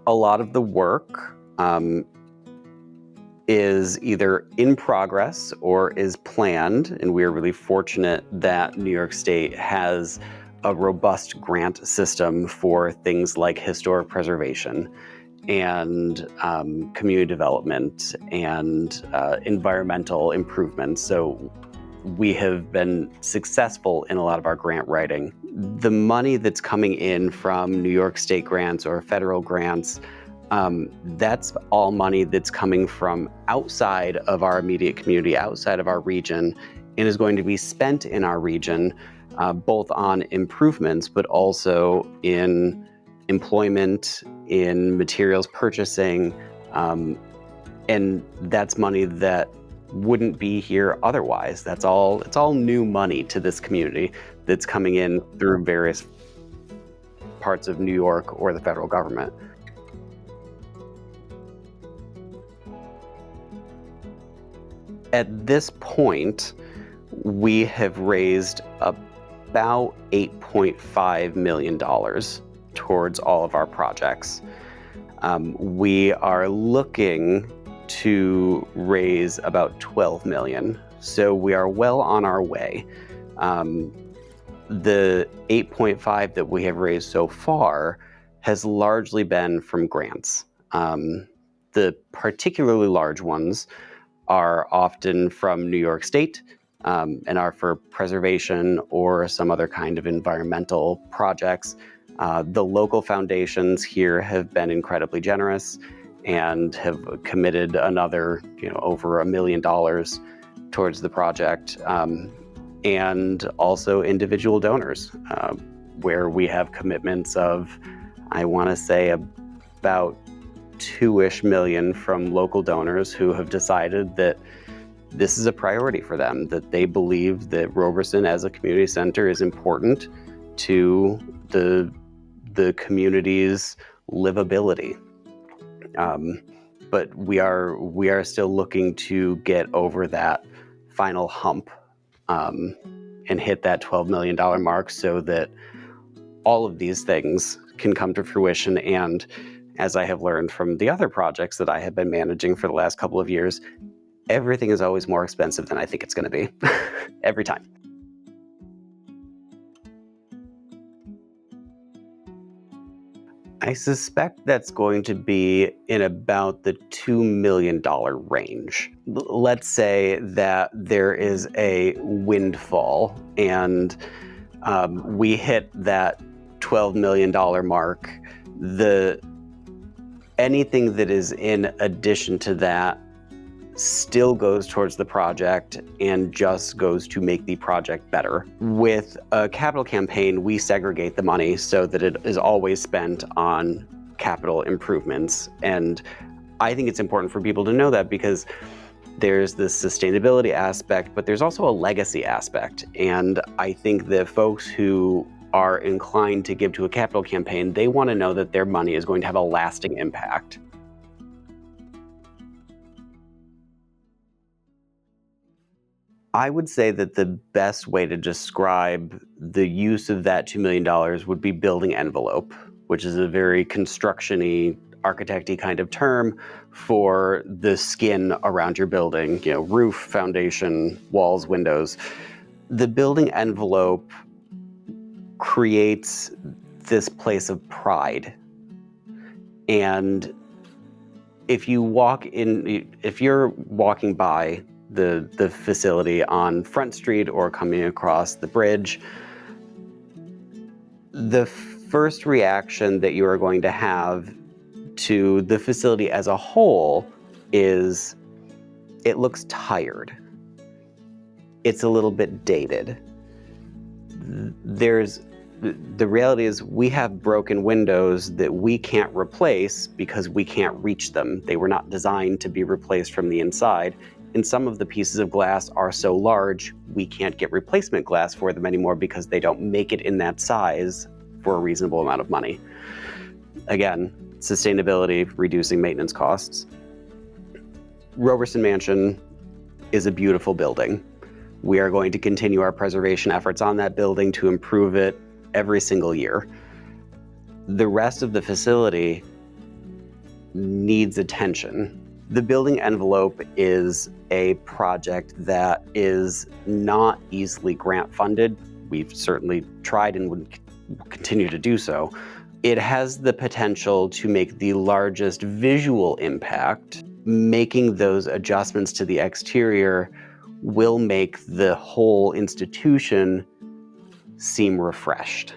A lot of the work is either in progress or is planned, and we are really fortunate that New York State has a robust grant system for things like historic preservation and community development and environmental improvements. So we have been successful in a lot of our grant writing. The money that's coming in from New York State grants or federal grants, that's all money that's coming from outside of our immediate community, outside of our region, and is going to be spent in our region, both on improvements, but also in employment, in materials purchasing, and that's money that wouldn't be here otherwise. It's all new money to this community that's coming in through various parts of New York or the federal government. At this point, we have raised about $8.5 million towards all of our projects. We are looking to raise about 12 million. So we are well on our way. The 8.5 that we have raised so far has largely been from grants. The particularly large ones are often from New York State and are for preservation or some other kind of environmental projects. The local foundations here have been incredibly generous and have committed another, over $1 million towards the project, and also individual donors, where we have commitments of, I want to say, about $2-ish million from local donors who have decided that this is a priority for them, that they believe that Roberson as a community center is important to the community's livability. But we are still looking to get over that final hump and hit that $12 million mark so that all of these things can come to fruition. And as I have learned from the other projects that I have been managing for the last couple of years, everything is always more expensive than I think it's going to be every time. I suspect that's going to be in about the $2 million range. Let's say that there is a windfall and we hit that $12 million mark. Anything that is in addition to that still goes towards the project and just goes to make the project better. With a capital campaign, we segregate the money so that it is always spent on capital improvements. And I think it's important for people to know that because there's this sustainability aspect, but there's also a legacy aspect. And I think that folks who are inclined to give to a capital campaign, they want to know that their money is going to have a lasting impact. I would say that the best way to describe the use of that $2 million would be building envelope, which is a very construction-y, architect-y kind of term for the skin around your building, roof, foundation, walls, windows. The building envelope creates this place of pride. And if you're walking by the facility on Front Street or coming across the bridge, the first reaction that you are going to have to the facility as a whole is it looks tired. It's a little bit dated. The reality is we have broken windows that we can't replace because we can't reach them. They were not designed to be replaced from the inside. And some of the pieces of glass are so large, we can't get replacement glass for them anymore because they don't make it in that size for a reasonable amount of money. Again, sustainability, reducing maintenance costs. Roberson Mansion is a beautiful building. We are going to continue our preservation efforts on that building to improve it every single year. The rest of the facility needs attention. The building envelope is a project that is not easily grant funded. We've certainly tried and would continue to do so. It has the potential to make the largest visual impact. Making those adjustments to the exterior will make the whole institution seem refreshed.